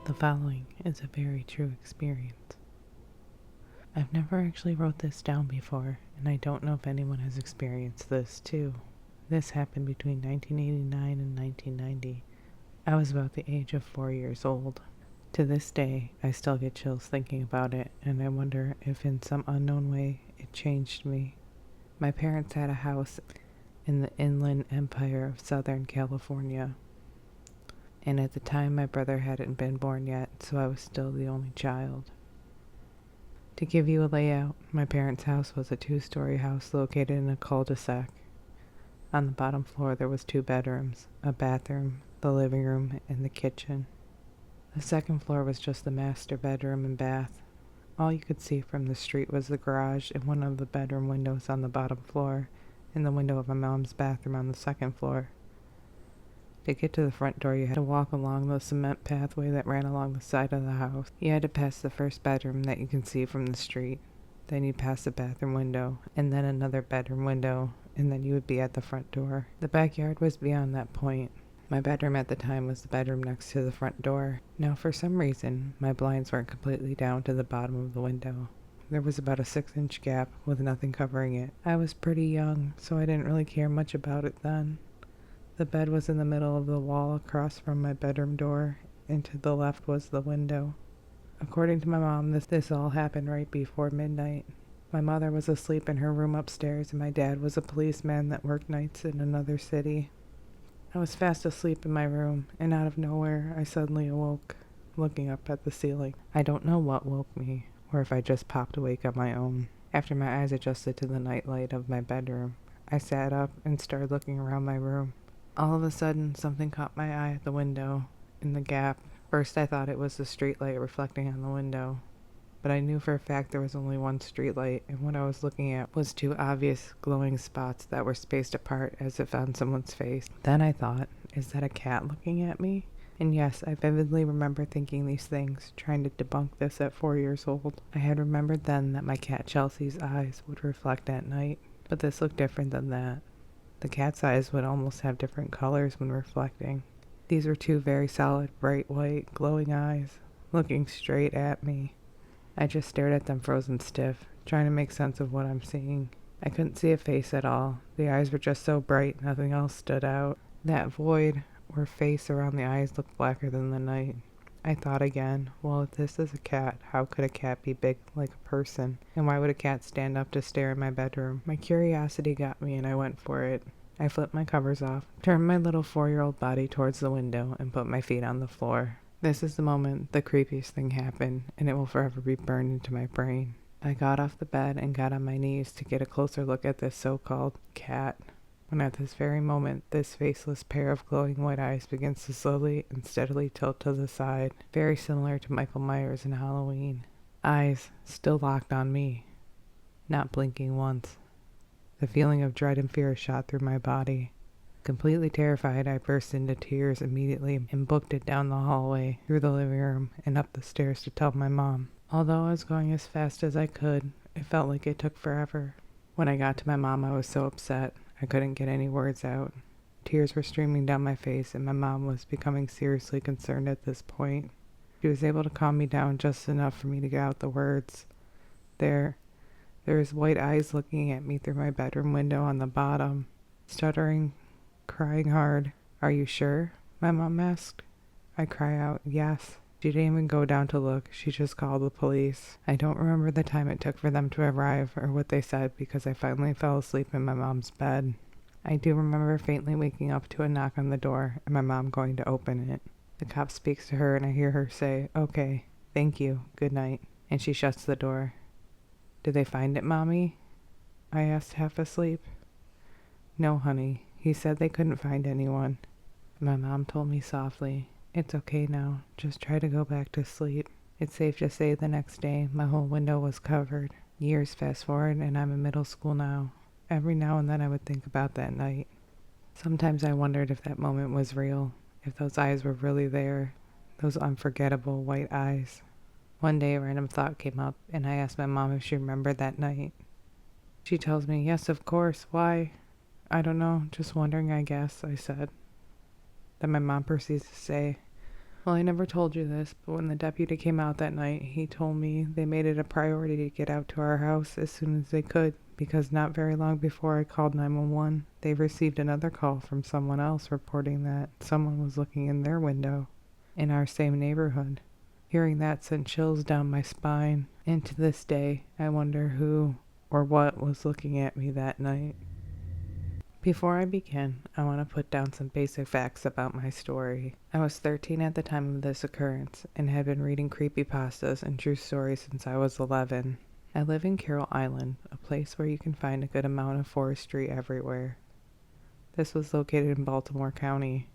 The following is a very true experience. I've never actually wrote this down before, and I don't know if anyone has experienced this too. This happened between 1989 and 1990. I was about the age of 4 years old. To this day, I still get chills thinking about it, and I wonder if in some unknown way it changed me. My parents had a house in the Inland Empire of Southern California, and at the time my brother hadn't been born yet, so I was still the only child. To give you a layout, my parents' house was a 2-story house located in a cul-de-sac. On the bottom floor there was 2 bedrooms, a bathroom, the living room, and the kitchen. The second floor was just the master bedroom and bath. All you could see from the street was the garage and one of the bedroom windows on the bottom floor, and the window of my mom's bathroom on the second floor. To get to the front door, you had to walk along the cement pathway that ran along the side of the house. You had to pass the first bedroom that you can see from the street. Then you'd pass the bathroom window, and then another bedroom window, and then you would be at the front door. The backyard was beyond that point. My bedroom at the time was the bedroom next to the front door. Now, for some reason, my blinds weren't completely down to the bottom of the window. There was about a 6-inch gap with nothing covering it. I was pretty young, so I didn't really care much about it then. The bed was in the middle of the wall across from my bedroom door, and to the left was the window. According to my mom, this all happened right before midnight. My mother was asleep in her room upstairs, and my dad was a policeman that worked nights in another city. I was fast asleep in my room, and out of nowhere, I suddenly awoke, looking up at the ceiling. I don't know what woke me, or if I just popped awake on my own. After my eyes adjusted to the nightlight of my bedroom, I sat up and started looking around my room. All of a sudden, something caught my eye at the window, in the gap. First, I thought it was the streetlight reflecting on the window, but I knew for a fact there was only one streetlight, and what I was looking at was 2 obvious glowing spots that were spaced apart as if on someone's face. Then I thought, is that a cat looking at me? And yes, I vividly remember thinking these things, trying to debunk this at 4 years old. I had remembered then that my cat Chelsea's eyes would reflect at night, but this looked different than that. The cat's eyes would almost have different colors when reflecting. These were 2 very solid, bright white, glowing eyes, looking straight at me. I just stared at them frozen stiff, trying to make sense of what I'm seeing. I couldn't see a face at all. The eyes were just so bright, nothing else stood out. That void, or face around the eyes, looked blacker than the night. I thought again, well, if this is a cat, how could a cat be big like a person? And why would a cat stand up to stare in my bedroom? My curiosity got me and I went for it. I flipped my covers off, turned my little 4-year-old body towards the window, and put my feet on the floor. This is the moment the creepiest thing happened, and it will forever be burned into my brain. I got off the bed and got on my knees to get a closer look at this so-called cat. When at this very moment, this faceless pair of glowing white eyes begins to slowly and steadily tilt to the side, very similar to Michael Myers in Halloween. Eyes still locked on me, not blinking once. The feeling of dread and fear shot through my body. Completely terrified, I burst into tears immediately and booked it down the hallway, through the living room, and up the stairs to tell my mom. Although I was going as fast as I could, it felt like it took forever. When I got to my mom, I was so upset. I couldn't get any words out. Tears were streaming down my face, and my mom was becoming seriously concerned at this point. She was able to calm me down just enough for me to get out the words. There was white eyes looking at me through my bedroom window on the bottom. Stuttering, crying hard. "Are you sure?" my mom asked. I cry out, "Yes." She didn't even go down to look. She just called the police. I don't remember the time it took for them to arrive or what they said because I finally fell asleep in my mom's bed. I do remember faintly waking up to a knock on the door and my mom going to open it. The cop speaks to her and I hear her say, "Okay, thank you, good night," and she shuts the door. "Did they find it, Mommy?" I asked, half asleep. "No, honey. He said they couldn't find anyone." My mom told me softly, "It's okay now. Just try to go back to sleep." It's safe to say the next day, my whole window was covered. Years fast forward, and I'm in middle school now. Every now and then I would think about that night. Sometimes I wondered if that moment was real, if those eyes were really there, those unforgettable white eyes. One day a random thought came up, and I asked my mom if she remembered that night. She tells me, "Yes, of course. Why?" "I don't know. Just wondering, I guess," I said. Then my mom proceeds to say, Well, I never told you this, but when the deputy came out that night, he told me they made it a priority to get out to our house as soon as they could, because not very long before I called 911, they received another call from someone else reporting that someone was looking in their window in our same neighborhood. Hearing that sent chills down my spine, and to this day, I wonder who or what was looking at me that night. Before I begin, I want to put down some basic facts about my story. I was 13 at the time of this occurrence and had been reading creepypastas and true stories since I was 11. I live in Carroll Island, a place where you can find a good amount of forestry everywhere. This was located in Baltimore County,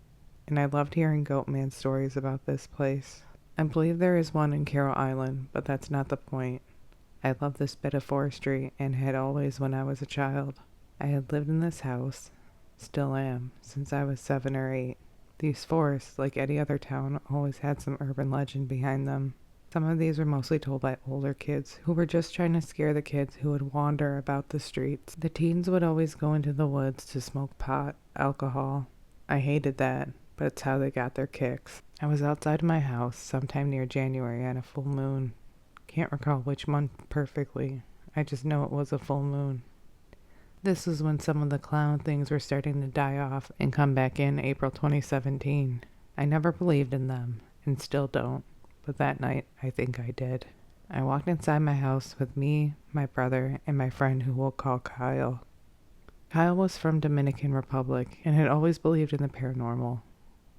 and I loved hearing Goatman stories about this place. I believe there is one in Carroll Island, but that's not the point. I love this bit of forestry and had always when I was a child. I had lived in this house, still am, since I was 7 or 8. These forests, like any other town, always had some urban legend behind them. Some of these were mostly told by older kids who were just trying to scare the kids who would wander about the streets. The teens would always go into the woods to smoke pot, alcohol. I hated that, but it's how they got their kicks. I was outside of my house sometime near January on a full moon. Can't recall which month perfectly. I just know it was a full moon. This was when some of the clown things were starting to die off and come back in April 2017. I never believed in them, and still don't, but that night I think I did. I walked inside my house with me, my brother, and my friend who we'll call Kyle. Kyle was from Dominican Republic and had always believed in the paranormal,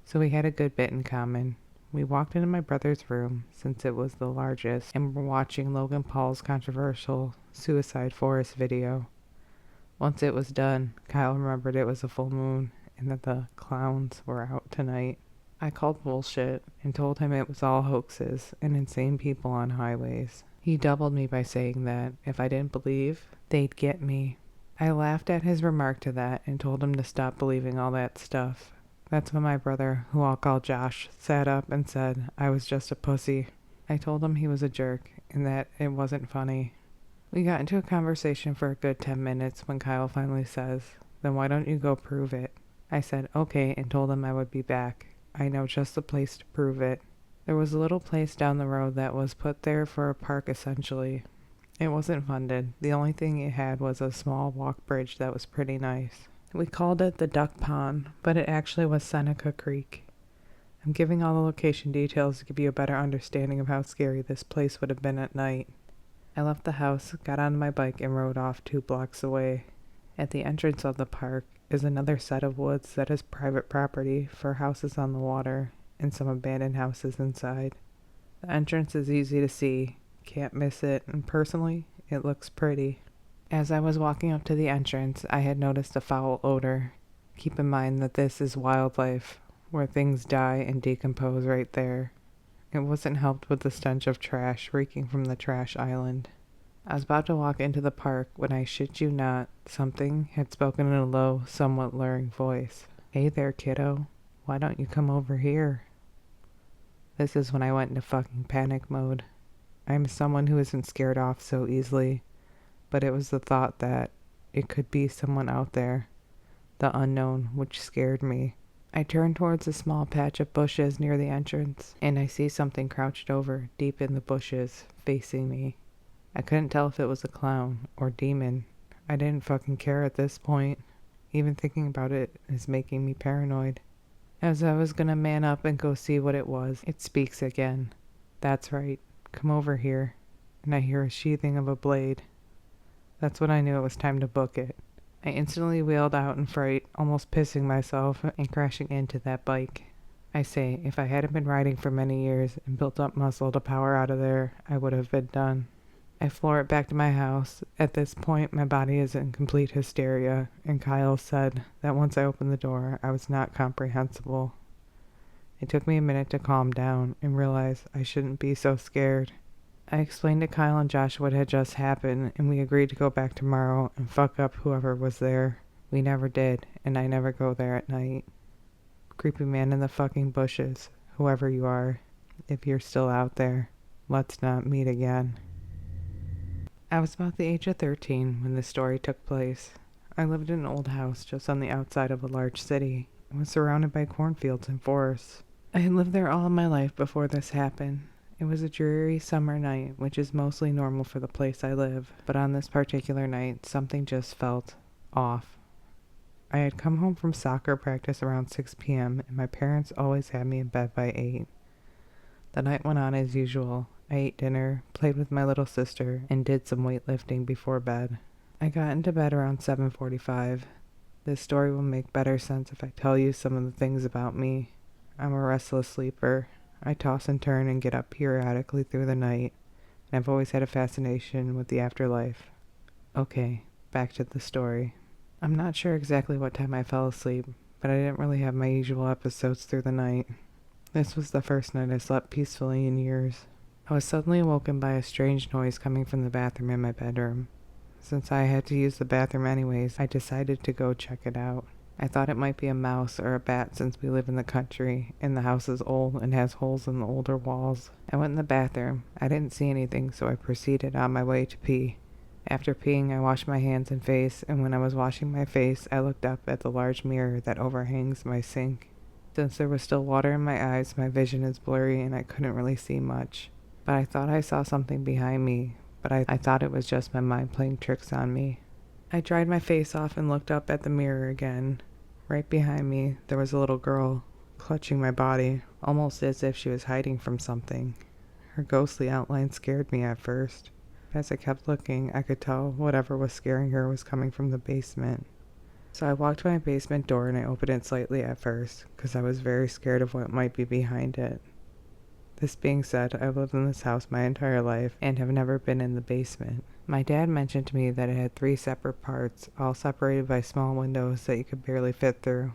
so we had a good bit in common. We walked into my brother's room, since it was the largest, and were watching Logan Paul's controversial Suicide Forest video. Once it was done, Kyle remembered it was a full moon and that the clowns were out tonight. I called bullshit and told him it was all hoaxes and insane people on highways. He doubled me by saying that if I didn't believe, they'd get me. I laughed at his remark to that and told him to stop believing all that stuff. That's when my brother, who I'll call Josh, sat up and said I was just a pussy. I told him he was a jerk and that it wasn't funny. We got into a conversation for a good 10 minutes when Kyle finally says, "Then why don't you go prove it?" I said okay and told him I would be back. I know just the place to prove it. There was a little place down the road that was put there for a park essentially. It wasn't funded. The only thing it had was a small walk bridge that was pretty nice. We called it the Duck Pond, but it actually was Seneca Creek. I'm giving all the location details to give you a better understanding of how scary this place would have been at night. I left the house, got on my bike, and rode off 2 blocks away. At the entrance of the park is another set of woods that is private property for houses on the water and some abandoned houses inside. The entrance is easy to see, can't miss it, and personally, it looks pretty. As I was walking up to the entrance, I had noticed a foul odor. Keep in mind that this is wildlife, where things die and decompose right there. It wasn't helped with the stench of trash reeking from the trash island. I was about to walk into the park when I shit you not, something had spoken in a low, somewhat luring voice. "Hey there, kiddo. Why don't you come over here?" This is when I went into fucking panic mode. I am someone who isn't scared off so easily, but it was the thought that it could be someone out there, the unknown, which scared me. I turn towards a small patch of bushes near the entrance, and I see something crouched over, deep in the bushes, facing me. I couldn't tell if it was a clown or demon. I didn't fucking care at this point. Even thinking about it is making me paranoid. As I was gonna man up and go see what it was, it speaks again. That's right, come over here. And I hear a sheathing of a blade. That's when I knew it was time to book it. I instantly wheeled out in fright, almost pissing myself and crashing into that bike. I say, if I hadn't been riding for many years and built up muscle to power out of there, I would have been done. I floor it back to my house. At this point, my body is in complete hysteria, and Kyle said that once I opened the door, I was not comprehensible. It took me a minute to calm down and realize I shouldn't be so scared. I explained to Kyle and Josh what had just happened, and we agreed to go back tomorrow and fuck up whoever was there. We never did, and I never go there at night. Creepy man in the fucking bushes, whoever you are, if you're still out there, let's not meet again. I was about the age of 13 when this story took place. I lived in an old house just on the outside of a large city and was surrounded by cornfields and forests. I had lived there all of my life before this happened. It was a dreary summer night, which is mostly normal for the place I live, but on this particular night, something just felt off. I had come home from soccer practice around 6 p.m., and my parents always had me in bed by 8. The night went on as usual. I ate dinner, played with my little sister, and did some weightlifting before bed. I got into bed around 7:45. This story will make better sense if I tell you some of the things about me. I'm a restless sleeper. I toss and turn and get up periodically through the night, and I've always had a fascination with the afterlife. Okay, back to the story. I'm not sure exactly what time I fell asleep, but I didn't really have my usual episodes through the night. This was the first night I slept peacefully in years. I was suddenly awoken by a strange noise coming from the bathroom in my bedroom. Since I had to use the bathroom anyways, I decided to go check it out. I thought it might be a mouse or a bat since we live in the country, and the house is old and has holes in the older walls. I went in the bathroom. I didn't see anything, so I proceeded on my way to pee. After peeing, I washed my hands and face, and when I was washing my face, I looked up at the large mirror that overhangs my sink. Since there was still water in my eyes, my vision is blurry and I couldn't really see much. But I thought I saw something behind me, but I thought it was just my mind playing tricks on me. I dried my face off and looked up at the mirror again. Right behind me, there was a little girl, clutching my body, almost as if she was hiding from something. Her ghostly outline scared me at first. As I kept looking, I could tell whatever was scaring her was coming from the basement. So I walked to my basement door and I opened it slightly at first, because I was very scared of what might be behind it. This being said, I've lived in this house my entire life and have never been in the basement. My dad mentioned to me that it had 3 separate parts, all separated by small windows that you could barely fit through.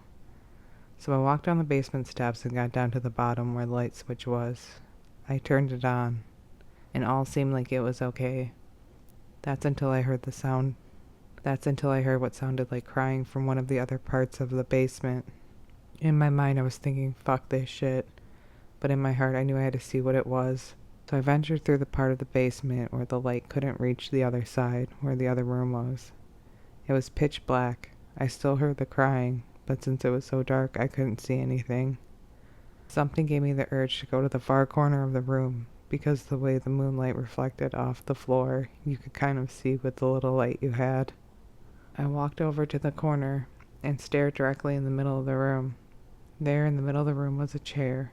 So I walked down the basement steps and got down to the bottom where the light switch was. I turned it on, and all seemed like it was okay. That's until I heard what sounded like crying from one of the other parts of the basement. In my mind, I was thinking, fuck this shit. But in my heart, I knew I had to see what it was. So I ventured through the part of the basement where the light couldn't reach the other side, where the other room was. It was pitch black. I still heard the crying, but since it was so dark, I couldn't see anything. Something gave me the urge to go to the far corner of the room, because the way the moonlight reflected off the floor, you could kind of see with the little light you had. I walked over to the corner and stared directly in the middle of the room. There in the middle of the room was a chair.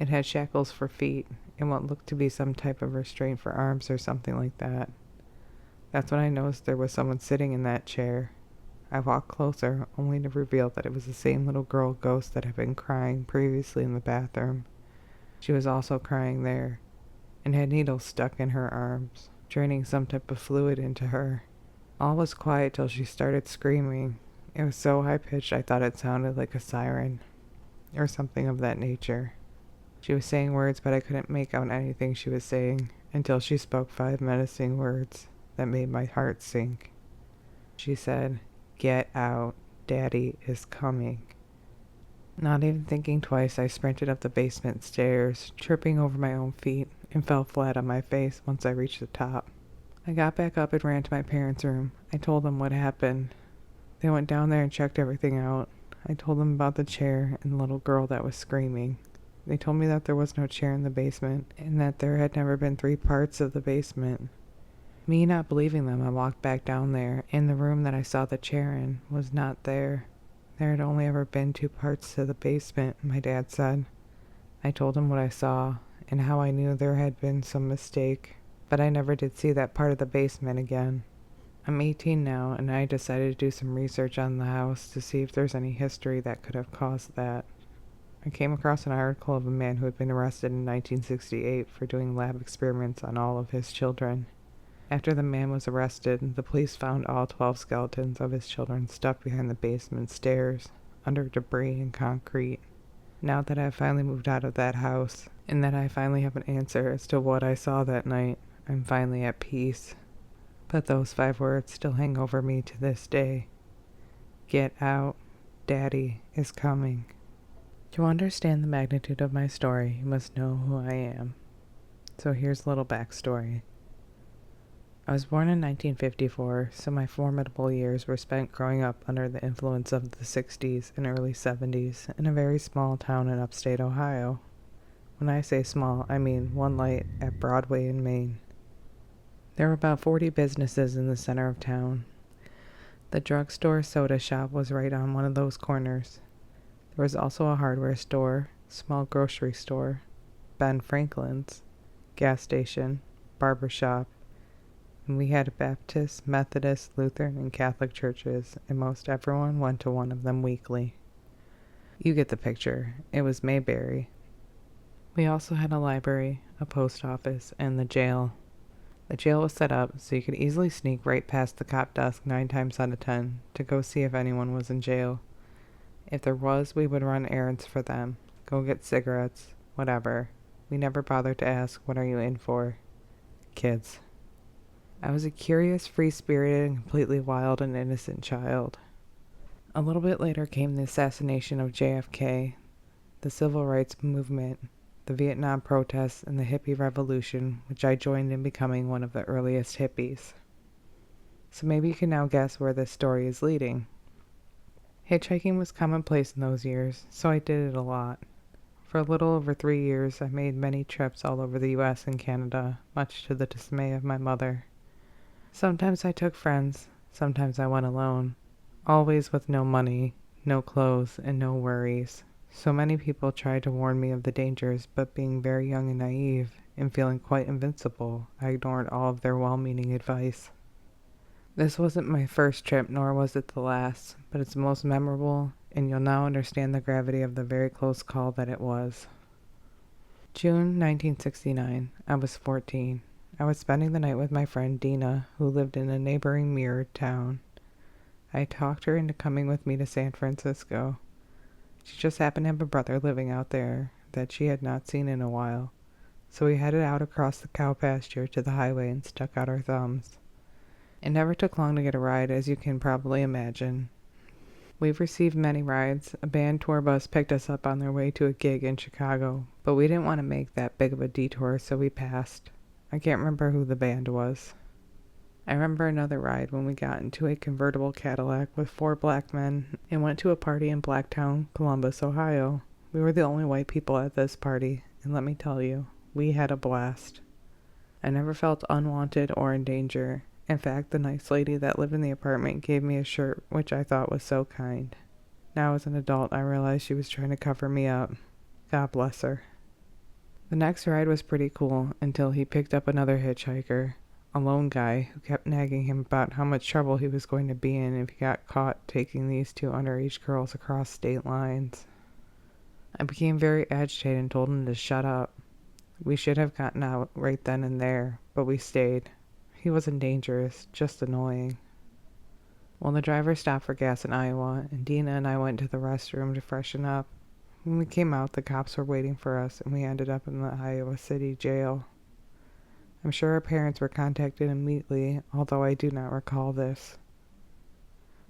It had shackles for feet and what looked to be some type of restraint for arms or something like that. That's when I noticed there was someone sitting in that chair. I walked closer, only to reveal that it was the same little girl ghost that had been crying previously in the bathroom. She was also crying there, and had needles stuck in her arms, draining some type of fluid into her. All was quiet till she started screaming. It was so high-pitched I thought it sounded like a siren, or something of that nature. She was saying words, but I couldn't make out anything she was saying, until she spoke 5 menacing words that made my heart sink. She said, "Get out, Daddy is coming." Not even thinking twice, I sprinted up the basement stairs, tripping over my own feet, and fell flat on my face once I reached the top. I got back up and ran to my parents' room. I told them what happened. They went down there and checked everything out. I told them about the chair and the little girl that was screaming. They told me that there was no chair in the basement, and that there had never been 3 parts of the basement. Me not believing them, I walked back down there, and the room that I saw the chair in was not there. There had only ever been 2 parts to the basement, my dad said. I told him what I saw, and how I knew there had been some mistake, but I never did see that part of the basement again. I'm 18 now, and I decided to do some research on the house to see if there's any history that could have caused that. I came across an article of a man who had been arrested in 1968 for doing lab experiments on all of his children. After the man was arrested, the police found all 12 skeletons of his children stuck behind the basement stairs, under debris and concrete. Now that I have finally moved out of that house, and that I finally have an answer as to what I saw that night, I'm finally at peace. But those 5 words still hang over me to this day. Get out, Daddy is coming. To understand the magnitude of my story, you must know who I am. So here's a little backstory. I was born in 1954, so my formidable years were spent growing up under the influence of the 60s and early 70s in a very small town in upstate Ohio. When I say small, I mean one light at Broadway in Maine. There were about 40 businesses in the center of town. The drugstore soda shop was right on one of those corners. There was also a hardware store, small grocery store, Ben Franklin's, gas station, barber shop, and we had Baptist, Methodist, Lutheran, and Catholic churches, and most everyone went to one of them weekly. You get the picture. It was Mayberry. We also had a library, a post office, and the jail. The jail was set up so you could easily sneak right past the cop desk 9 times out of 10 to go see if anyone was in jail. If there was, we would run errands for them, go get cigarettes, whatever. We never bothered to ask, "What are you in for?" Kids. I was a curious, free-spirited, and completely wild and innocent child. A little bit later came the assassination of JFK, the civil rights movement, the Vietnam protests, and the hippie revolution, which I joined in becoming one of the earliest hippies. So maybe you can now guess where this story is leading. Hitchhiking was commonplace in those years, so I did it a lot. For a little over 3 years, I made many trips all over the US and Canada, much to the dismay of my mother. Sometimes I took friends, sometimes I went alone, always with no money, no clothes, and no worries. So many people tried to warn me of the dangers, but being very young and naive, and feeling quite invincible, I ignored all of their well-meaning advice. This wasn't my first trip, nor was it the last, but it's most memorable, and you'll now understand the gravity of the very close call that it was. June 1969. I was 14. I was spending the night with my friend Dina, who lived in a neighboring mirrored town. I talked her into coming with me to San Francisco. She just happened to have a brother living out there that she had not seen in a while, so we headed out across the cow pasture to the highway and stuck out our thumbs. It never took long to get a ride, as you can probably imagine. We've received many rides. A band tour bus picked us up on their way to a gig in Chicago, but we didn't want to make that big of a detour, so we passed. I can't remember who the band was. I remember another ride when we got into a convertible Cadillac with 4 black men and went to a party in Blacktown, Columbus, Ohio. We were the only white people at this party, and let me tell you, we had a blast. I never felt unwanted or in danger. In fact, the nice lady that lived in the apartment gave me a shirt, which I thought was so kind. Now as an adult, I realized she was trying to cover me up. God bless her. The next ride was pretty cool until he picked up another hitchhiker, a lone guy who kept nagging him about how much trouble he was going to be in if he got caught taking these 2 underage girls across state lines. I became very agitated and told him to shut up. We should have gotten out right then and there, but we stayed. He wasn't dangerous, just annoying. Well, the driver stopped for gas in Iowa, and Dina and I went to the restroom to freshen up. When we came out, the cops were waiting for us, and we ended up in the Iowa City jail. I'm sure our parents were contacted immediately, although I do not recall this.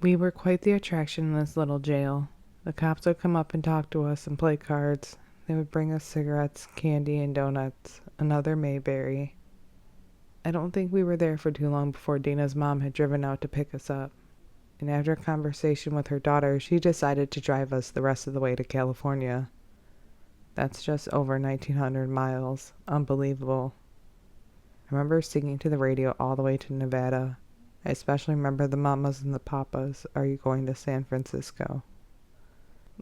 We were quite the attraction in this little jail. The cops would come up and talk to us and play cards. They would bring us cigarettes, candy, and donuts, another Mayberry. I don't think we were there for too long before Dina's mom had driven out to pick us up. And after a conversation with her daughter, she decided to drive us the rest of the way to California. That's just over 1,900 miles. Unbelievable. I remember singing to the radio all the way to Nevada. I especially remember the mamas and the papas, "Are you going to San Francisco?"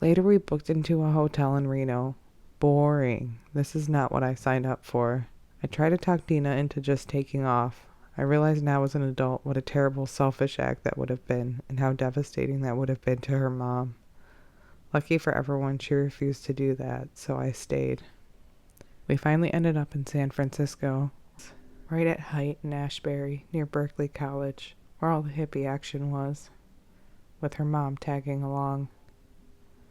Later we booked into a hotel in Reno. Boring. This is not what I signed up for. I tried to talk Dina into just taking off. I realize now as an adult what a terrible selfish act that would have been, and how devastating that would have been to her mom. Lucky for everyone, she refused to do that, so I stayed. We finally ended up in San Francisco, right at Haight and Ashbury, near Berkeley College, where all the hippie action was, with her mom tagging along.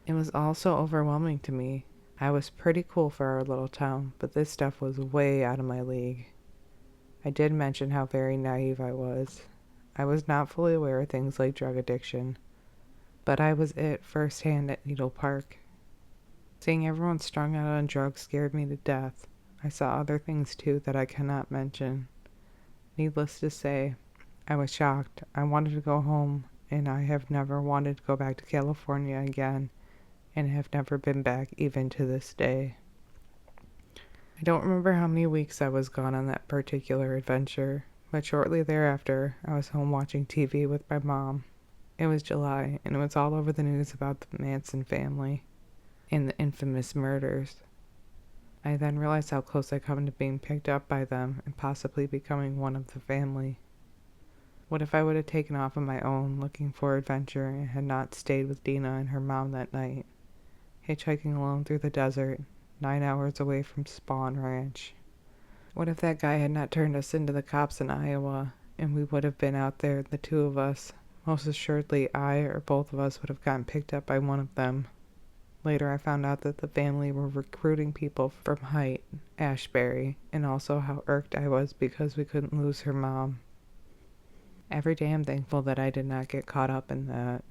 It was all so overwhelming to me. I was pretty cool for our little town, but this stuff was way out of my league. I did mention how very naive I was. I was not fully aware of things like drug addiction, but I was it firsthand at Needle Park. Seeing everyone strung out on drugs scared me to death. I saw other things too that I cannot mention. Needless to say, I was shocked. I wanted to go home, and I have never wanted to go back to California again, and have never been back even to this day. I don't remember how many weeks I was gone on that particular adventure, but shortly thereafter, I was home watching TV with my mom. It was July, and it was all over the news about the Manson family and the infamous murders. I then realized how close I come to being picked up by them and possibly becoming one of the family. What if I would have taken off on my own, looking for adventure, and had not stayed with Dina and her mom that night, hitchhiking alone through the desert, 9 hours away from Spawn Ranch? What if that guy had not turned us into the cops in Iowa, and we would have been out there, the two of us? Most assuredly, I or both of us would have gotten picked up by one of them. Later, I found out that the family were recruiting people from Height, Ashbury, and also how irked I was because we couldn't lose her mom. Every day I'm thankful that I did not get caught up in that.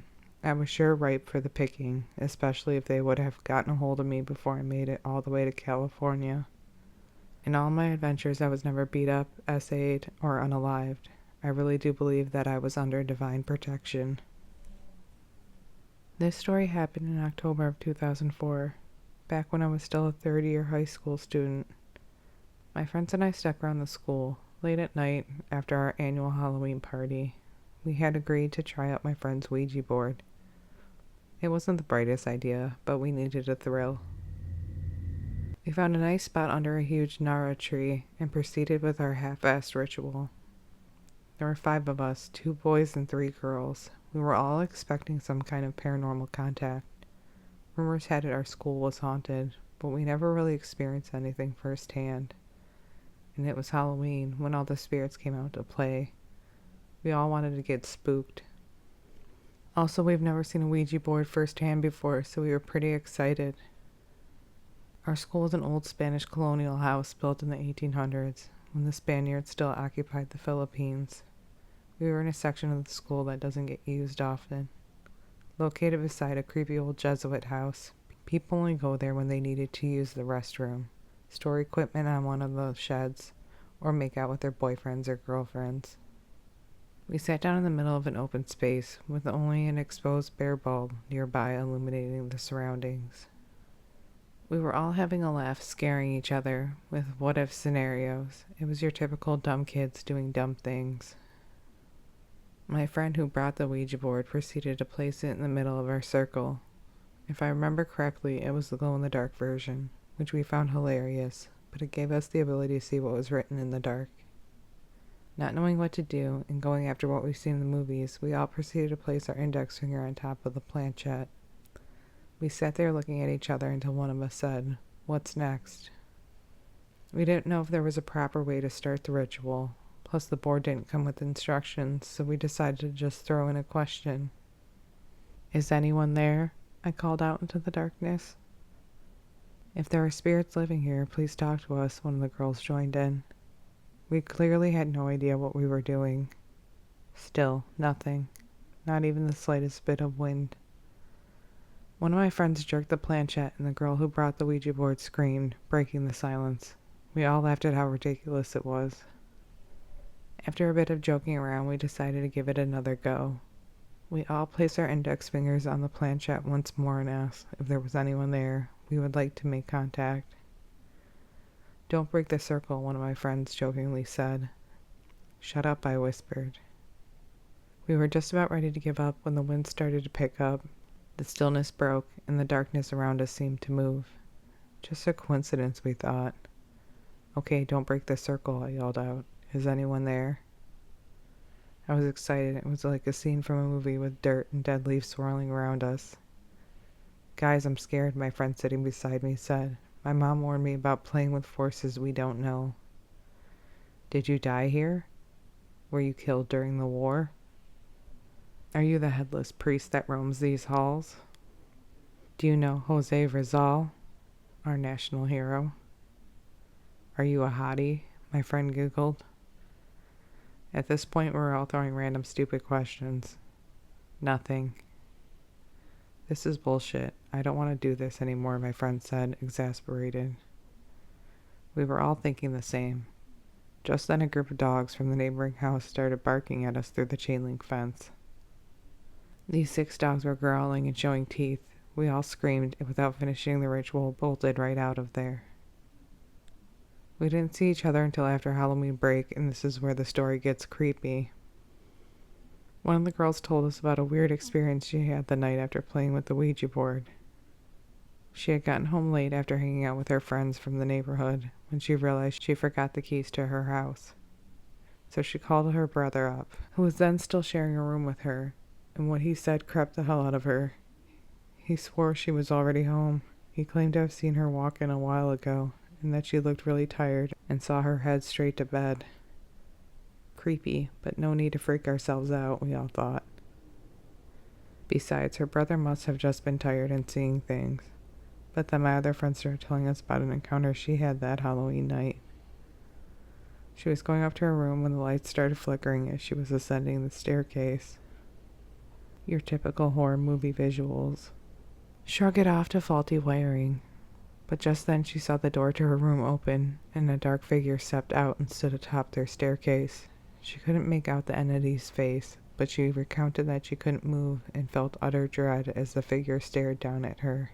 I was sure ripe for the picking, especially if they would have gotten a hold of me before I made it all the way to California. In all my adventures, I was never beat up, essayed, or unalived. I really do believe that I was under divine protection. This story happened in October of 2004, back when I was still a third-year high school student. My friends and I stuck around the school, late at night, after our annual Halloween party. We had agreed to try out my friend's Ouija board. It wasn't the brightest idea, but we needed a thrill. We found a nice spot under a huge Nara tree and proceeded with our half-assed ritual. There were 5 of us, 2 boys and 3 girls. We were all expecting some kind of paranormal contact. Rumors had it our school was haunted, but we never really experienced anything firsthand. And it was Halloween when all the spirits came out to play. We all wanted to get spooked. Also, we've never seen a Ouija board firsthand before, so we were pretty excited. Our school was an old Spanish colonial house built in the 1800s, when the Spaniards still occupied the Philippines. We were in a section of the school that doesn't get used often. Located beside a creepy old Jesuit house, people only go there when they needed to use the restroom, store equipment on one of the sheds, or make out with their boyfriends or girlfriends. We sat down in the middle of an open space, with only an exposed bare bulb nearby illuminating the surroundings. We were all having a laugh, scaring each other with what-if scenarios. It was your typical dumb kids doing dumb things. My friend who brought the Ouija board proceeded to place it in the middle of our circle. If I remember correctly, it was the glow-in-the-dark version, which we found hilarious, but it gave us the ability to see what was written in the dark. Not knowing what to do, and going after what we've seen in the movies, we all proceeded to place our index finger on top of the planchette. We sat there looking at each other until one of us said, "What's next?" We didn't know if there was a proper way to start the ritual. Plus, the board didn't come with instructions, so we decided to just throw in a question. "Is anyone there?" I called out into the darkness. "If there are spirits living here, please talk to us," one of the girls joined in. We clearly had no idea what we were doing. Still, nothing. Not even the slightest bit of wind. One of my friends jerked the planchette, and the girl who brought the Ouija board screamed, breaking the silence. We all laughed at how ridiculous it was. After a bit of joking around, we decided to give it another go. We all placed our index fingers on the planchette once more and asked if there was anyone there. We would like to make contact. "Don't break the circle," one of my friends jokingly said. "Shut up," I whispered. We were just about ready to give up when the wind started to pick up. The stillness broke, and the darkness around us seemed to move. Just a coincidence, we thought. "Okay, don't break the circle," I yelled out. "Is anyone there?" I was excited. It was like a scene from a movie with dirt and dead leaves swirling around us. "Guys, I'm scared," my friend sitting beside me said. "My mom warned me about playing with forces we don't know." "Did you die here? Were you killed during the war? Are you the headless priest that roams these halls? Do you know Jose Rizal, our national hero? Are you a hottie?" my friend giggled. At this point, we were all throwing random stupid questions. "Nothing." "This is bullshit. I don't want to do this anymore," my friend said, exasperated. We were all thinking the same. Just then a group of dogs from the neighboring house started barking at us through the chain link fence. These 6 dogs were growling and showing teeth. We all screamed and without finishing the ritual bolted right out of there. We didn't see each other until after Halloween break, and this is where the story gets creepy. One of the girls told us about a weird experience she had the night after playing with the Ouija board. She had gotten home late after hanging out with her friends from the neighborhood when she realized she forgot the keys to her house. So she called her brother up, who was then still sharing a room with her, and what he said crept the hell out of her. He swore she was already home. He claimed to have seen her walk in a while ago, and that she looked really tired and saw her head straight to bed. Creepy, but no need to freak ourselves out, we all thought. Besides, her brother must have just been tired and seeing things. But then my other friend started telling us about an encounter she had that Halloween night. She was going up to her room when the lights started flickering as she was ascending the staircase. Your typical horror movie visuals. Shrug it off to faulty wiring. But just then she saw the door to her room open, and a dark figure stepped out and stood atop their staircase. She couldn't make out the entity's face, but she recounted that she couldn't move and felt utter dread as the figure stared down at her.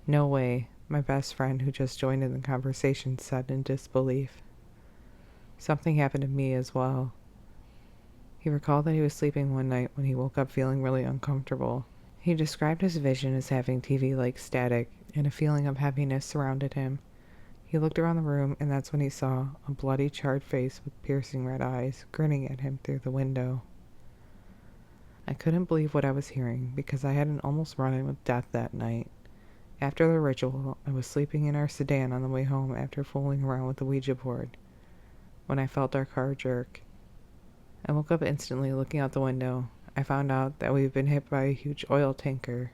No way, my best friend who just joined in the conversation said in disbelief. Something happened to me as well. He recalled that he was sleeping one night when he woke up feeling really uncomfortable. He described his vision as having TV-like static, and a feeling of heaviness surrounded him. He looked around the room, and that's when he saw a bloody, charred face with piercing red eyes grinning at him through the window. I couldn't believe what I was hearing, because I had an almost run-in with death that night. After the ritual, I was sleeping in our sedan on the way home after fooling around with the Ouija board, when I felt our car jerk. I woke up instantly looking out the window. I found out that we'd been hit by a huge oil tanker.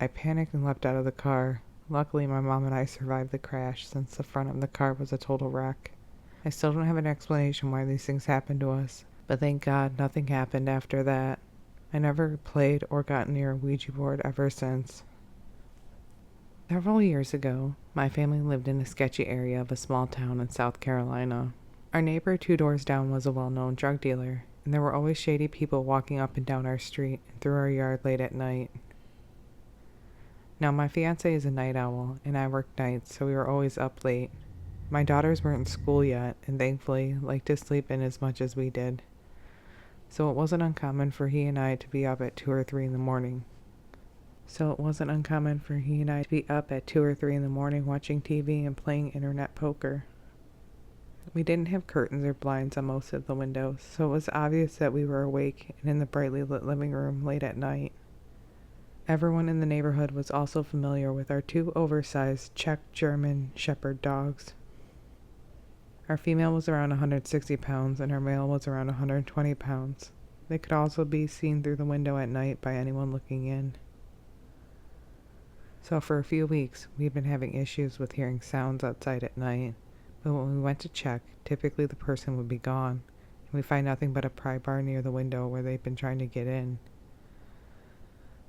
I panicked and leapt out of the car. Luckily, my mom and I survived the crash since the front of the car was a total wreck. I still don't have an explanation why these things happened to us, but thank God nothing happened after that. I never played or got near a Ouija board ever since. Several years ago, my family lived in a sketchy area of a small town in South Carolina. Our neighbor 2 doors down was a well-known drug dealer, and there were always shady people walking up and down our street and through our yard late at night. Now, my fiancé is a night owl, and I work nights, so we were always up late. My daughters weren't in school yet, and thankfully liked to sleep in as much as we did. So it wasn't uncommon for he and I to be up at 2 or 3 in the morning. Watching TV and playing internet poker. We didn't have curtains or blinds on most of the windows, so it was obvious that we were awake and in the brightly lit living room late at night. Everyone in the neighborhood was also familiar with our 2 oversized Czech German Shepherd dogs. Our female was around 160 pounds and our male was around 120 pounds. They could also be seen through the window at night by anyone looking in. So for a few weeks, we've been having issues with hearing sounds outside at night, but when we went to check, typically the person would be gone, and we find nothing but a pry bar near the window where they've been trying to get in.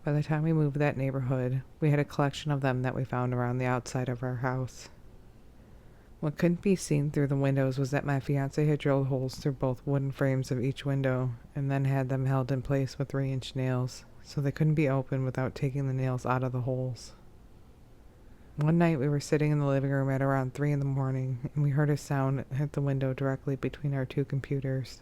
By the time we moved to that neighborhood, we had a collection of them that we found around the outside of our house. What couldn't be seen through the windows was that my fiancé had drilled holes through both wooden frames of each window, and then had them held in place with 3-inch nails, so they couldn't be opened without taking the nails out of the holes. One night we were sitting in the living room at around 3 in the morning, and we heard a sound hit the window directly between our 2 computers.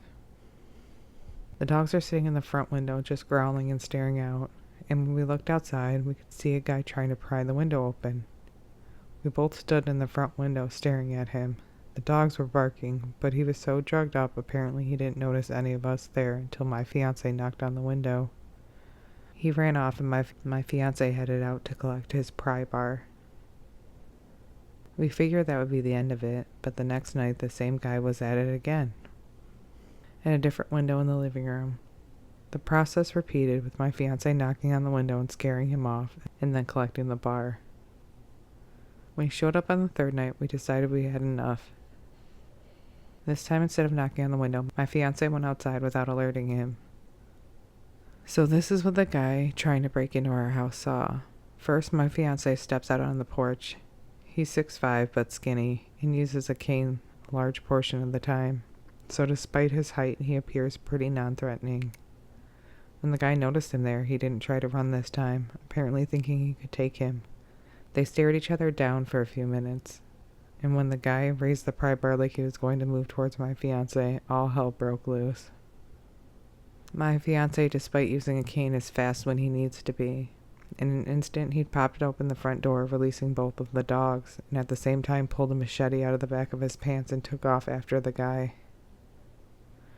The dogs are sitting in the front window just growling and staring out, and when we looked outside, we could see a guy trying to pry the window open. We both stood in the front window staring at him. The dogs were barking, but he was so drugged up apparently he didn't notice any of us there until my fiancé knocked on the window. He ran off and my fiancé headed out to collect his pry bar. We figured that would be the end of it, but the next night the same guy was at it again, at a different window in the living room. The process repeated with my fiancé knocking on the window and scaring him off, and then collecting the bar. When he showed up on the 3rd night, we decided we had enough. This time, instead of knocking on the window, my fiancé went outside without alerting him. So this is what the guy trying to break into our house saw. First, my fiancé steps out on the porch. He's 6'5" but skinny, and uses a cane a large portion of the time. So despite his height, he appears pretty non-threatening. When the guy noticed him there, he didn't try to run this time, apparently thinking he could take him. They stared each other down for a few minutes, and when the guy raised the pry bar like he was going to move towards my fiancé, all hell broke loose. My fiancé, despite using a cane, is fast when he needs to be. In an instant, he'd popped open the front door, releasing both of the dogs, and at the same time pulled a machete out of the back of his pants and took off after the guy.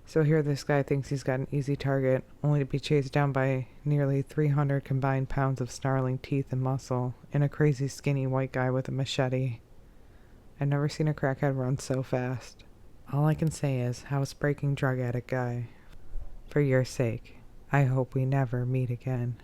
So here this guy thinks he's got an easy target, only to be chased down by nearly 300 combined pounds of snarling teeth and muscle, and a crazy skinny white guy with a machete. I've never seen a crackhead run so fast. All I can say is, housebreaking drug addict guy. For your sake, I hope we never meet again.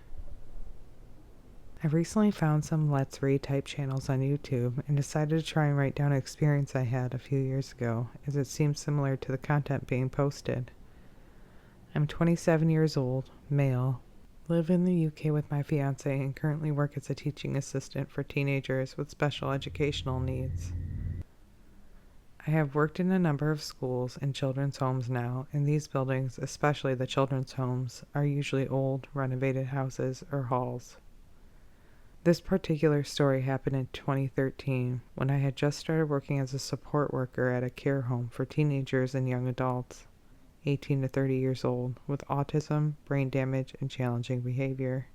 I recently found some Let's Read type channels on YouTube and decided to try and write down an experience I had a few years ago, as it seems similar to the content being posted. I'm 27 years old, male, live in the UK with my fiancé, and currently work as a teaching assistant for teenagers with special educational needs. I have worked in a number of schools and children's homes now, and these buildings, especially the children's homes, are usually old, renovated houses or halls. This particular story happened in 2013, when I had just started working as a support worker at a care home for teenagers and young adults, 18 to 30 years old, with autism, brain damage, and challenging behavior.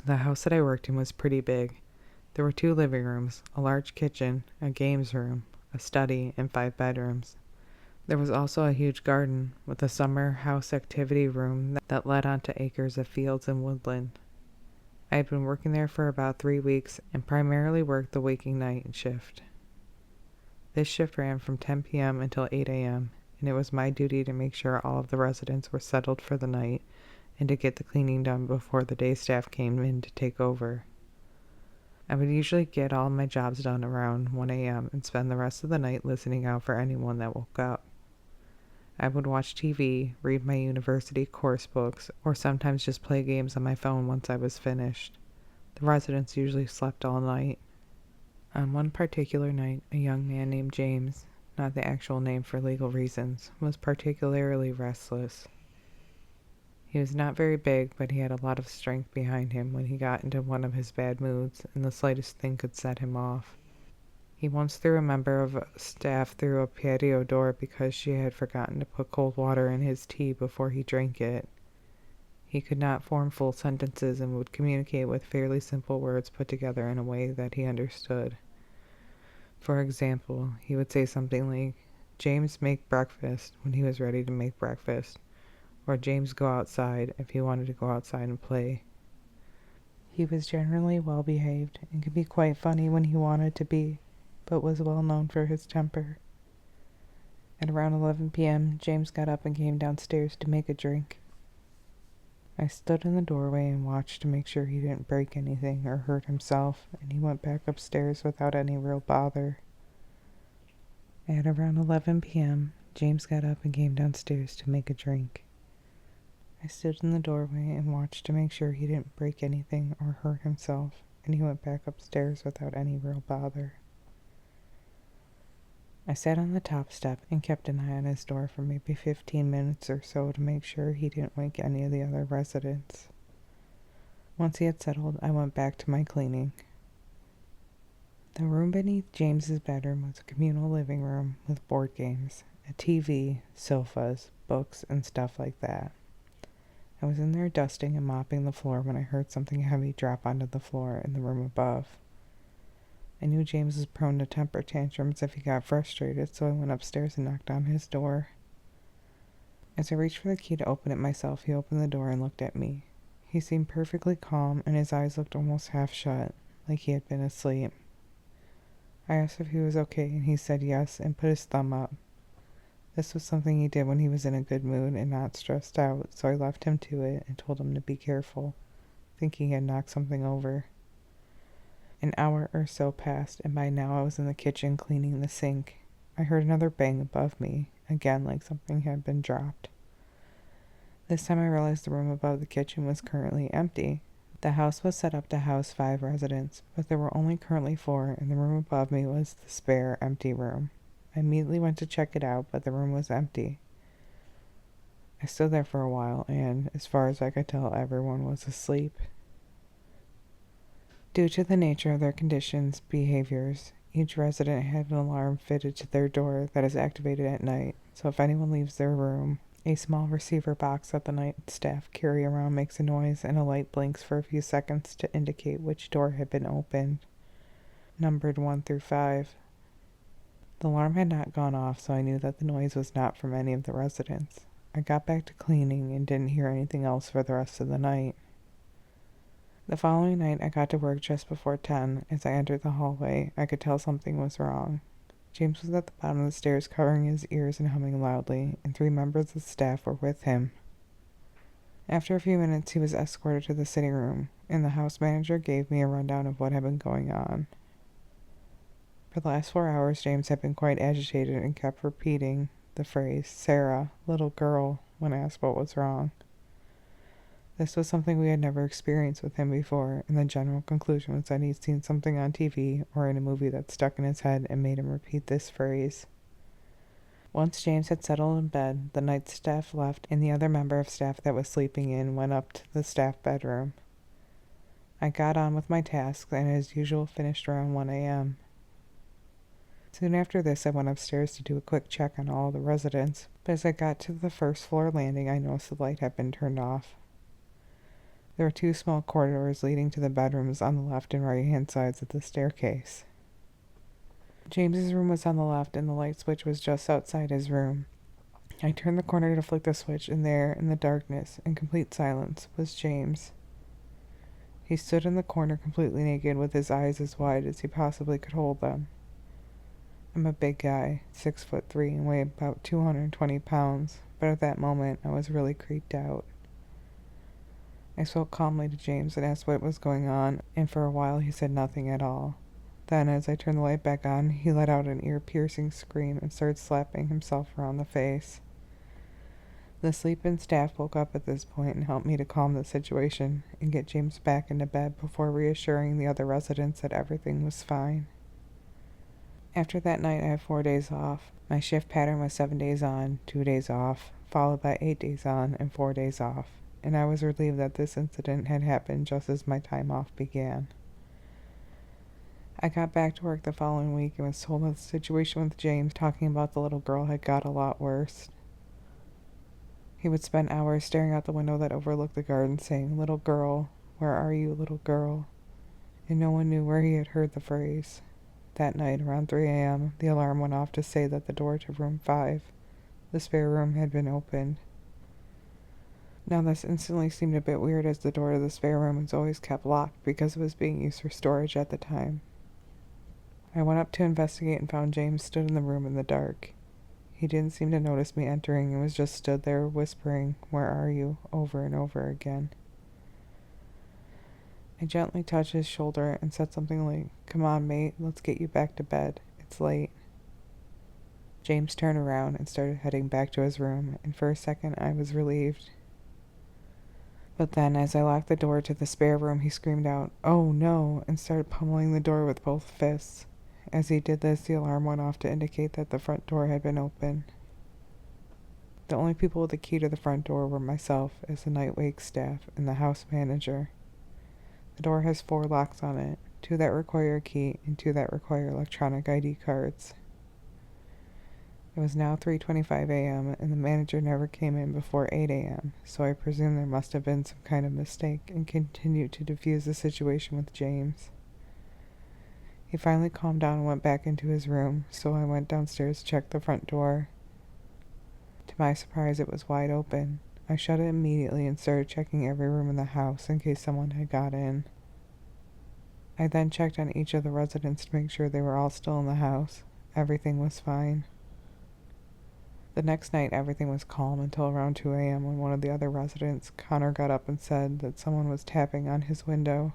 The house that I worked in was pretty big. There were 2 living rooms, a large kitchen, a games room, a study, and 5 bedrooms. There was also a huge garden, with a summer house activity room that led onto acres of fields and woodland. I had been working there for about 3 weeks and primarily worked the waking night shift. This shift ran from 10 p.m. until 8 a.m., and it was my duty to make sure all of the residents were settled for the night and to get the cleaning done before the day staff came in to take over. I would usually get all my jobs done around 1 a.m. and spend the rest of the night listening out for anyone that woke up. I would watch TV, read my university course books, or sometimes just play games on my phone once I was finished. The residents usually slept all night. On one particular night, a young man named James, not the actual name for legal reasons, was particularly restless. He was not very big, but he had a lot of strength behind him when he got into one of his bad moods, and the slightest thing could set him off. He once threw a member of staff through a patio door because she had forgotten to put cold water in his tea before he drank it. He could not form full sentences and would communicate with fairly simple words put together in a way that he understood. For example, he would say something like, "James, make breakfast," when he was ready to make breakfast, or "James, go outside," if he wanted to go outside and play. He was generally well behaved and could be quite funny when he wanted to be, but was well known for his temper. At around 11 p.m., James got up and came downstairs to make a drink. I stood in the doorway and watched to make sure he didn't break anything or hurt himself, and he went back upstairs without any real bother. At around 11 p.m., James got up and came downstairs to make a drink. I stood in the doorway and watched to make sure he didn't break anything or hurt himself, and he went back upstairs without any real bother. I sat on the top step and kept an eye on his door for maybe 15 minutes or so to make sure he didn't wake any of the other residents. Once he had settled, I went back to my cleaning. The room beneath James's bedroom was a communal living room with board games, a TV, sofas, books, and stuff like that. I was in there dusting and mopping the floor when I heard something heavy drop onto the floor in the room above. I knew James was prone to temper tantrums if he got frustrated, so I went upstairs and knocked on his door. As I reached for the key to open it myself, he opened the door and looked at me. He seemed perfectly calm, and his eyes looked almost half shut, like he had been asleep. I asked if he was okay, and he said yes and put his thumb up. This was something he did when he was in a good mood and not stressed out, so I left him to it and told him to be careful, thinking he had knocked something over. An hour or so passed, and by now I was in the kitchen cleaning the sink. I heard another bang above me, again like something had been dropped. This time I realized the room above the kitchen was currently empty. The house was set up to house 5 residents, but there were only currently 4, and the room above me was the spare, empty room. I immediately went to check it out, but the room was empty. I stood there for a while, and as far as I could tell, everyone was asleep. Due to the nature of their conditions, behaviors, each resident had an alarm fitted to their door that is activated at night, so if anyone leaves their room, a small receiver box that the night staff carry around makes a noise and a light blinks for a few seconds to indicate which door had been opened, numbered 1 through 5. The alarm had not gone off, so I knew that the noise was not from any of the residents. I got back to cleaning and didn't hear anything else for the rest of the night. The following night, I got to work just before 10. As I entered the hallway, I could tell something was wrong. James was at the bottom of the stairs covering his ears and humming loudly, and 3 members of the staff were with him. After a few minutes, he was escorted to the sitting room, and the house manager gave me a rundown of what had been going on. For the last 4 hours, James had been quite agitated and kept repeating the phrase, "Sarah, little girl," when asked what was wrong. This was something we had never experienced with him before, and the general conclusion was that he'd seen something on TV or in a movie that stuck in his head and made him repeat this phrase. Once James had settled in bed, the night staff left, and the other member of staff that was sleeping in went up to the staff bedroom. I got on with my tasks and as usual finished around 1 a.m. Soon after this, I went upstairs to do a quick check on all the residents, but as I got to the first floor landing, I noticed the light had been turned off. There were 2 small corridors leading to the bedrooms on the left and right-hand sides of the staircase. James's room was on the left, and the light switch was just outside his room. I turned the corner to flick the switch, and there, in the darkness, in complete silence, was James. He stood in the corner completely naked, with his eyes as wide as he possibly could hold them. I'm a big guy, 6'3", and weigh about 220 pounds, but at that moment I was really creeped out. I spoke calmly to James and asked what was going on, and for a while he said nothing at all. Then, as I turned the light back on, he let out an ear-piercing scream and started slapping himself around the face. The sleep-in staff woke up at this point and helped me to calm the situation and get James back into bed before reassuring the other residents that everything was fine. After that night, I had 4 days off. My shift pattern was 7 days on, 2 days off, followed by 8 days on and 4 days off, and I was relieved that this incident had happened just as my time off began. I got back to work the following week and was told that the situation with James talking about the little girl had got a lot worse. He would spend hours staring out the window that overlooked the garden saying, "Little girl, where are you, little girl?" And no one knew where he had heard the phrase. That night, around 3 a.m., the alarm went off to say that the door to room 5, the spare room, had been opened. Now, this instantly seemed a bit weird as the door to the spare room was always kept locked because it was being used for storage at the time. I went up to investigate and found James stood in the room in the dark. He didn't seem to notice me entering and was just stood there whispering, "Where are you?" over and over again. I gently touched his shoulder and said something like, "Come on, mate, let's get you back to bed. It's late." James turned around and started heading back to his room, and for a second I was relieved. But then, as I locked the door to the spare room, he screamed out, "Oh no!" and started pummeling the door with both fists. As he did this, the alarm went off to indicate that the front door had been opened. The only people with the key to the front door were myself, as the night wake staff, and the house manager. The door has 4 locks on it, 2 that require a key and 2 that require electronic ID cards. It was now 3:25 a.m., and the manager never came in before 8 a.m., so I presume there must have been some kind of mistake, and continued to defuse the situation with James. He finally calmed down and went back into his room, so I went downstairs to check the front door. To my surprise, it was wide open. I shut it immediately and started checking every room in the house in case someone had got in. I then checked on each of the residents to make sure they were all still in the house. Everything was fine. The next night, everything was calm until around 2 a.m. when one of the other residents, Connor, got up and said that someone was tapping on his window.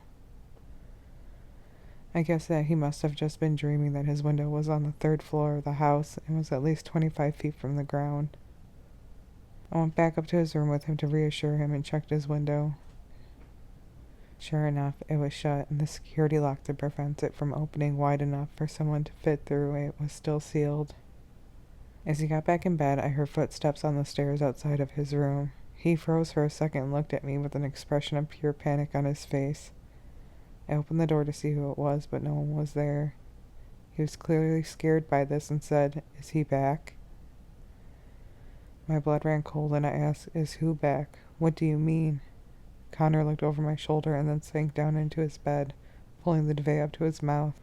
I guess that he must have just been dreaming that his window was on the 3rd floor of the house and was at least 25 feet from the ground. I went back up to his room with him to reassure him and checked his window. Sure enough, it was shut, and the security lock that prevents it from opening wide enough for someone to fit through it was still sealed. As he got back in bed, I heard footsteps on the stairs outside of his room. He froze for a second and looked at me with an expression of pure panic on his face. I opened the door to see who it was, but no one was there. He was clearly scared by this and said, "Is he back?" My blood ran cold and I asked, "Is who back? What do you mean?" Connor looked over my shoulder and then sank down into his bed, pulling the duvet up to his mouth.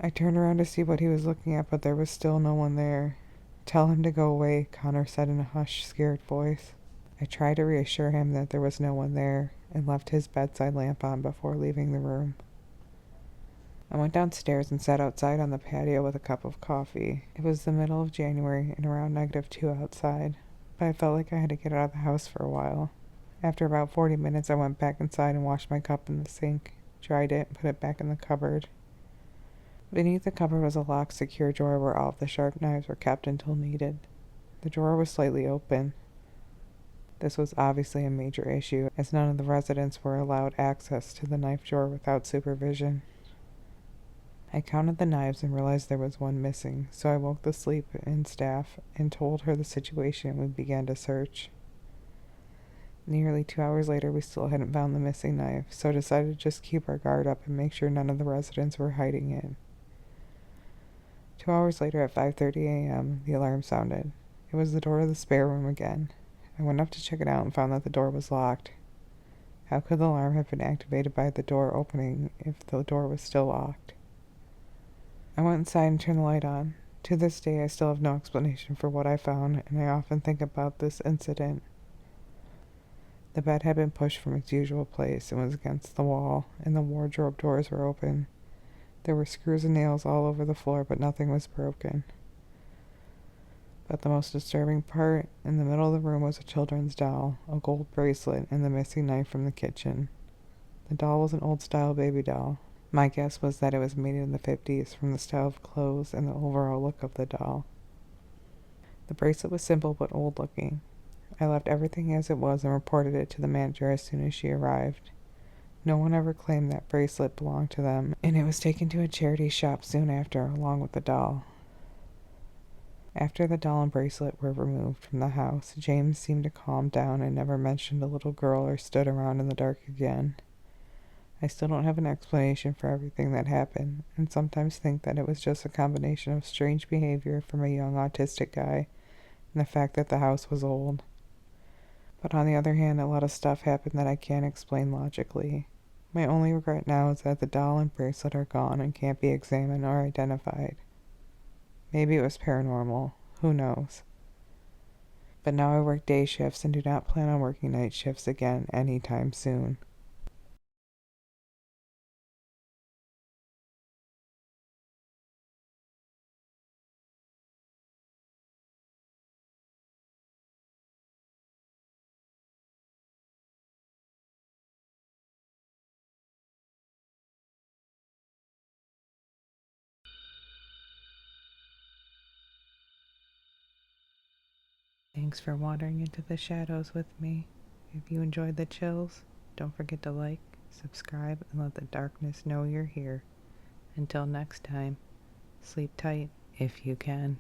I turned around to see what he was looking at, but there was still no one there. "Tell him to go away," Connor said in a hushed, scared voice. I tried to reassure him that there was no one there, and left his bedside lamp on before leaving the room. I went downstairs and sat outside on the patio with a cup of coffee. It was the middle of January and around -2 outside, but I felt like I had to get out of the house for a while. After about 40 minutes, I went back inside and washed my cup in the sink, dried it, and put it back in the cupboard. Beneath the cupboard was a locked, secure drawer where all of the sharp knives were kept until needed. The drawer was slightly open. This was obviously a major issue, as none of the residents were allowed access to the knife drawer without supervision. I counted the knives and realized there was one missing, so I woke the sleep-in staff and told her the situation and we began to search. Nearly 2 hours later, we still hadn't found the missing knife, so I decided to just keep our guard up and make sure none of the residents were hiding it. 2 hours later at 5:30 a.m., the alarm sounded. It was the door of the spare room again. I went up to check it out and found that the door was locked. How could the alarm have been activated by the door opening if the door was still locked? I went inside and turned the light on. To this day, I still have no explanation for what I found, and I often think about this incident. The bed had been pushed from its usual place and was against the wall, and the wardrobe doors were open. There were screws and nails all over the floor, but nothing was broken. But the most disturbing part, in the middle of the room was a children's doll, a gold bracelet, and the missing knife from the kitchen. The doll was an old-style baby doll. My guess was that it was made in the 50s from the style of clothes and the overall look of the doll. The bracelet was simple but old-looking. I left everything as it was and reported it to the manager as soon as she arrived. No one ever claimed that bracelet belonged to them, and it was taken to a charity shop soon after, along with the doll. After the doll and bracelet were removed from the house, James seemed to calm down and never mentioned a little girl or stood around in the dark again. I still don't have an explanation for everything that happened, and sometimes think that it was just a combination of strange behavior from a young autistic guy and the fact that the house was old. But on the other hand, a lot of stuff happened that I can't explain logically. My only regret now is that the doll and bracelet are gone and can't be examined or identified. Maybe it was paranormal, who knows? But now I work day shifts and do not plan on working night shifts again anytime soon. Thanks for wandering into the shadows with me. If you enjoyed the chills, don't forget to like, subscribe, and let the darkness know you're here. Until next time, sleep tight if you can.